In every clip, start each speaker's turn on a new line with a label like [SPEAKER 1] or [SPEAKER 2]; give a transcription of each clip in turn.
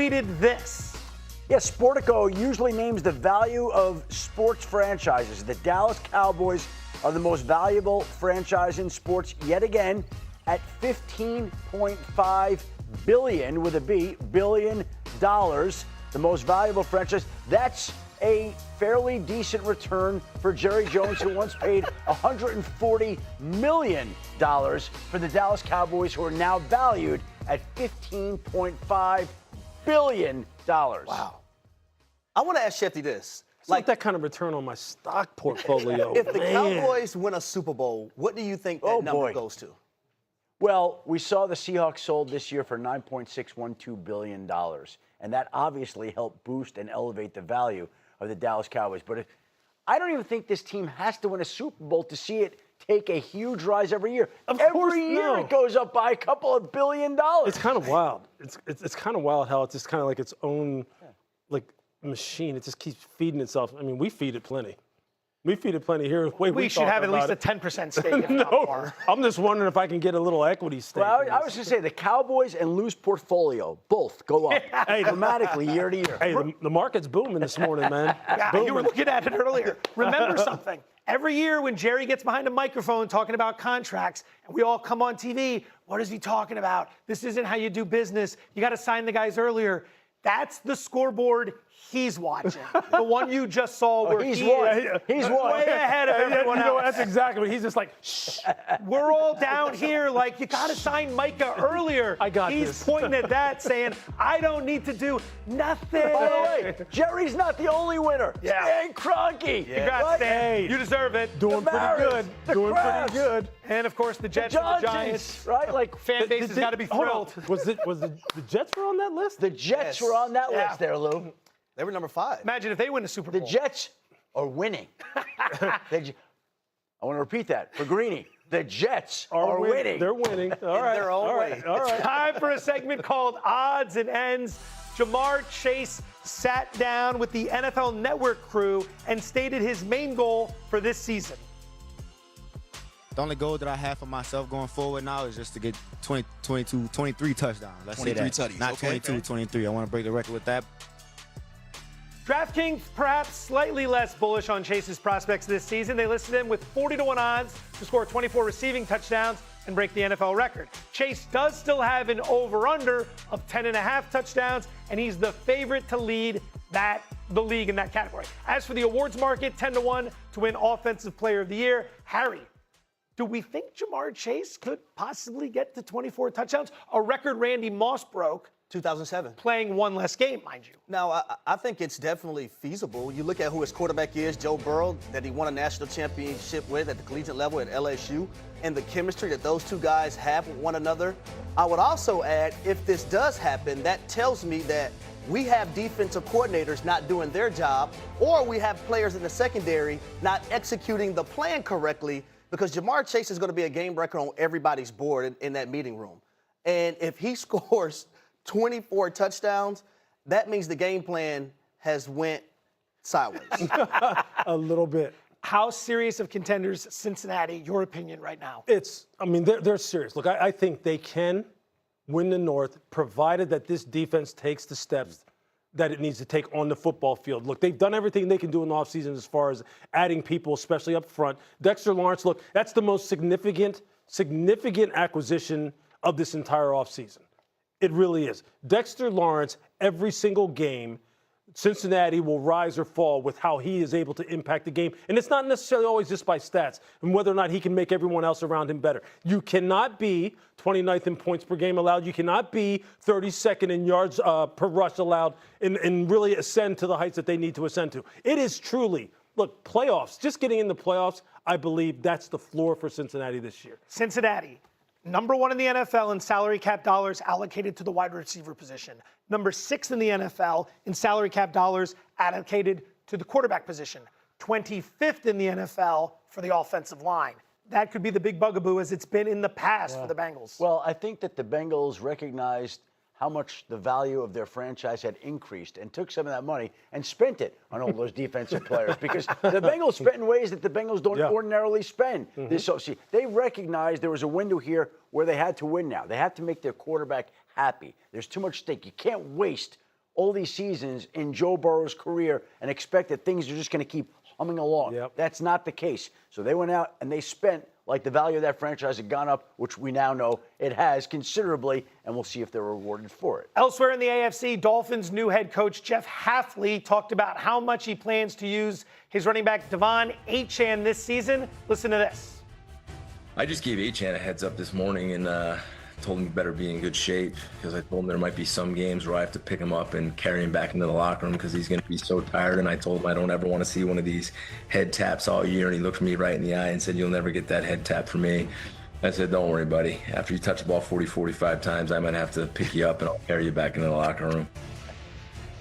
[SPEAKER 1] tweeted this.
[SPEAKER 2] Yes, Sportico usually names the value of sports franchises. The Dallas Cowboys are the most valuable franchise in sports yet again at $15.5 billion with a B, billion dollars. The most valuable franchise. That's a fairly decent return for Jerry Jones, who once paid $140 million for the Dallas Cowboys, who are now valued at $15.5 billion.
[SPEAKER 3] Wow. I want to ask Schefter this.
[SPEAKER 4] It's like that kind of return on my stock portfolio.
[SPEAKER 3] If the Cowboys win a Super Bowl, what do you think that number goes to?
[SPEAKER 2] Well, we saw the Seahawks sold this year for $9.612 billion, and that obviously helped boost and elevate the value of the Dallas Cowboys. But I don't even think this team has to win a Super Bowl to see it take a huge rise every year. Every year it goes up by a couple of $1 billion.
[SPEAKER 4] It's kind of wild. It's kind of wild how it's just kind of like its own machine. It just keeps feeding itself. I mean, we feed it plenty. We feed it plenty here.
[SPEAKER 1] We should have at least a 10% stake. If not more.
[SPEAKER 4] I'm just wondering if I can get a little equity stake.
[SPEAKER 2] Well, I was going to say the Cowboys and Lou's portfolio both go up dramatically year to year.
[SPEAKER 4] Hey, the market's booming this morning, man.
[SPEAKER 1] Yeah, you were looking at it earlier. Remember something. Every year when Jerry gets behind a microphone talking about contracts and we all come on TV, what is he talking about? This isn't how you do business. You got to sign the guys earlier. That's the scoreboard he's watching. The one you just saw where
[SPEAKER 2] he's
[SPEAKER 1] way
[SPEAKER 2] ahead
[SPEAKER 1] of everyone else.
[SPEAKER 4] That's exactly what he's just like, shh.
[SPEAKER 1] We're all down here like, you got to sign Micah earlier.
[SPEAKER 4] I got
[SPEAKER 1] He's
[SPEAKER 4] this.
[SPEAKER 1] pointing at that saying, I don't need to do nothing.
[SPEAKER 2] By the way, Jerry's not the only winner.
[SPEAKER 1] Yeah.
[SPEAKER 2] Stan Kroenke.
[SPEAKER 1] Congrats, Stan. You deserve it.
[SPEAKER 4] Doing pretty good. Doing pretty good.
[SPEAKER 1] And, of course, the Jets and the Giants.
[SPEAKER 2] Right? Like,
[SPEAKER 1] fan base has got to be thrilled.
[SPEAKER 4] Was the Jets were on that list?
[SPEAKER 2] The Jets were on that list there, Lou.
[SPEAKER 3] They were number 5.
[SPEAKER 1] Imagine if they win the Super Bowl.
[SPEAKER 2] The Jets are winning. I want to repeat that for Greeny. The Jets are winning.
[SPEAKER 4] They're winning. All right.
[SPEAKER 3] their own way.
[SPEAKER 4] All right.
[SPEAKER 1] Time for a segment called Odds and Ends. Jamar Chase sat down with the NFL Network crew and stated his main goal for this season.
[SPEAKER 5] The only goal that I have for myself going forward now is just to get 23 touchdowns. Let's say that.
[SPEAKER 6] Tutties.
[SPEAKER 5] Not
[SPEAKER 6] Okay.
[SPEAKER 5] 22, 23. I want to break the record with that.
[SPEAKER 1] DraftKings perhaps slightly less bullish on Chase's prospects this season. They listed him with 40-1 odds to score 24 receiving touchdowns and break the NFL record. Chase does still have an over-under of 10.5 touchdowns, and he's the favorite to lead the league in that category. As for the awards market, 10-1 to win Offensive Player of the Year. Harry, do we think Jamar Chase could possibly get to 24 touchdowns? A record Randy Moss broke.
[SPEAKER 3] 2007.
[SPEAKER 1] Playing one less game, mind you.
[SPEAKER 3] Now, I think it's definitely feasible. You look at who his quarterback is, Joe Burrow, that he won a national championship with at the collegiate level at LSU, and the chemistry that those two guys have with one another. I would also add, if this does happen, that tells me that we have defensive coordinators not doing their job, or we have players in the secondary not executing the plan correctly, because Jamar Chase is going to be a game breaker on everybody's board in that meeting room. And if he scores 24 touchdowns, that means the game plan has went sideways.
[SPEAKER 4] A little bit.
[SPEAKER 1] How serious of contenders Cincinnati, your opinion right now?
[SPEAKER 4] They're serious. Look, I think they can win the North, provided that this defense takes the steps that it needs to take on the football field. Look, they've done everything they can do in the offseason as far as adding people, especially up front. Dexter Lawrence, look, that's the most significant acquisition of this entire offseason. It really is. Dexter Lawrence, every single game, Cincinnati will rise or fall with how he is able to impact the game. And it's not necessarily always just by stats and whether or not he can make everyone else around him better. You cannot be 29th in points per game allowed. You cannot be 32nd in yards per rush allowed and really ascend to the heights that they need to ascend to. It is truly, look, playoffs, just getting in the playoffs, I believe that's the floor for Cincinnati this year.
[SPEAKER 1] Cincinnati, number 1 in the NFL in salary cap dollars allocated to the wide receiver position. Number 6 in the NFL in salary cap dollars allocated to the quarterback position. 25th in the NFL for the offensive line. That could be the big bugaboo as it's been in the past for the Bengals.
[SPEAKER 2] Well, I think that the Bengals recognized how much the value of their franchise had increased and took some of that money and spent it on all those defensive players because the Bengals spent in ways that the Bengals don't ordinarily spend. So, see, they recognized there was a window here where they had to win now. They have to make their quarterback happy. There's too much stake. You can't waste all these seasons in Joe Burrow's career and expect that things are just going to keep humming along.
[SPEAKER 4] Yep.
[SPEAKER 2] That's not the case. So they went out and they spent, like the value of that franchise had gone up, which we now know it has considerably, and we'll see if they're rewarded for it.
[SPEAKER 1] Elsewhere in the AFC, Dolphins' new head coach Jeff Hafley talked about how much he plans to use his running back Devon Achane this season. Listen to this.
[SPEAKER 6] I just gave Achane a heads up this morning and told him he better be in good shape because I told him there might be some games where I have to pick him up and carry him back into the locker room because he's going to be so tired. And I told him I don't ever want to see one of these head taps all year. And he looked me right in the eye and said, "You'll never get that head tap from me." I said, "Don't worry, buddy. After you touch the ball 40, 45 times, I might have to pick you up and I'll carry you back into the locker room."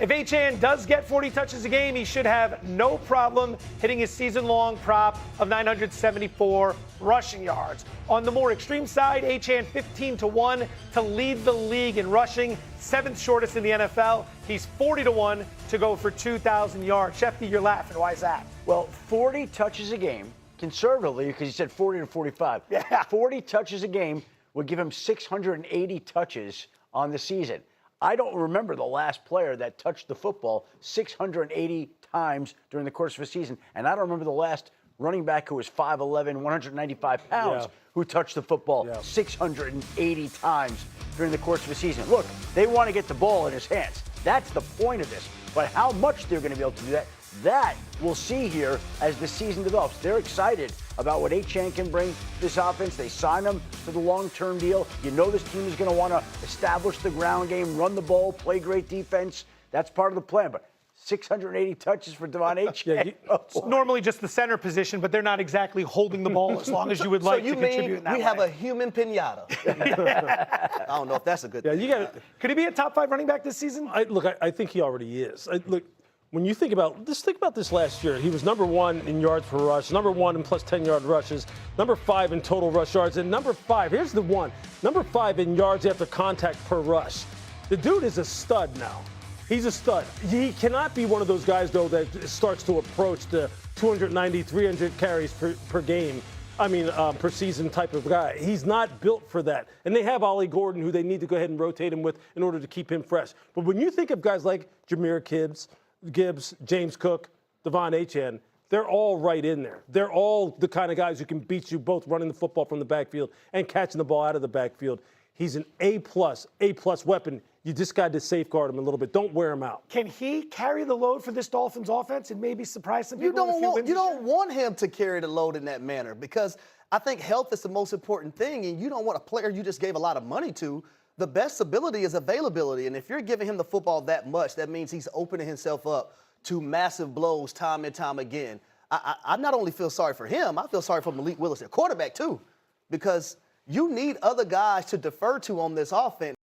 [SPEAKER 1] If Achane does get 40 touches a game, he should have no problem hitting his season-long prop of 974 rushing yards. On the more extreme side, Achane 15-1 to lead the league in rushing, 7th shortest in the NFL. He's 40-1 to go for 2,000 yards. Schefter, you're laughing. Why is that?
[SPEAKER 2] Well, 40 touches a game, conservatively, because he said 40 to 45.
[SPEAKER 1] Yeah.
[SPEAKER 2] 40 touches a game would give him 680 touches on the season. I don't remember the last player that touched the football 680 times during the course of a season. And I don't remember the last running back who was 5'11", 195 pounds, who touched the football 680 times during the course of a season. Look, they want to get the ball in his hands. That's the point of this. But how much they're going to be able to do that we'll see here as the season develops. They're excited about what Achane can bring to this offense. They signed him to the long-term deal. You know this team is going to want to establish the ground game, run the ball, play great defense. That's part of the plan. But 680 touches for Devon Achane.
[SPEAKER 1] It's normally just the center position, but they're not exactly holding the ball as long as you would like
[SPEAKER 3] so you
[SPEAKER 1] to
[SPEAKER 3] mean
[SPEAKER 1] contribute in that
[SPEAKER 3] we
[SPEAKER 1] way.
[SPEAKER 3] have a human pinata? I don't know if that's a good thing.
[SPEAKER 4] You got.
[SPEAKER 1] Could he be a top 5 running back this season?
[SPEAKER 4] I think he already is. Look, when you think about this last year, he was number 1 in yards per rush, number 1 in plus 10-yard rushes, number 5 in total rush yards, and number 5, here's the one, number 5 in yards after contact per rush. The dude is a stud now. He's a stud. He cannot be one of those guys, though, that starts to approach the 290, 300 carries per game. Per season type of guy. He's not built for that. And they have Ollie Gordon, who they need to go ahead and rotate him with in order to keep him fresh. But when you think of guys like Jahmyr Gibbs, James Cook, Devon Achane, they're all right in there. They're all the kind of guys who can beat you both running the football from the backfield and catching the ball out of the backfield. He's an A-plus weapon. You just got to safeguard him a little bit. Don't wear him out.
[SPEAKER 1] Can he carry the load for this Dolphins offense and maybe surprise some people?
[SPEAKER 3] You don't want him to carry the load in that manner because I think health is the most important thing, and you don't want a player you just gave a lot of money to. The best ability is availability, and if you're giving him the football that much, that means he's opening himself up to massive blows time and time again. I not only feel sorry for him, I feel sorry for Malik Willis, their quarterback, too, because you need other guys to defer to on this offense.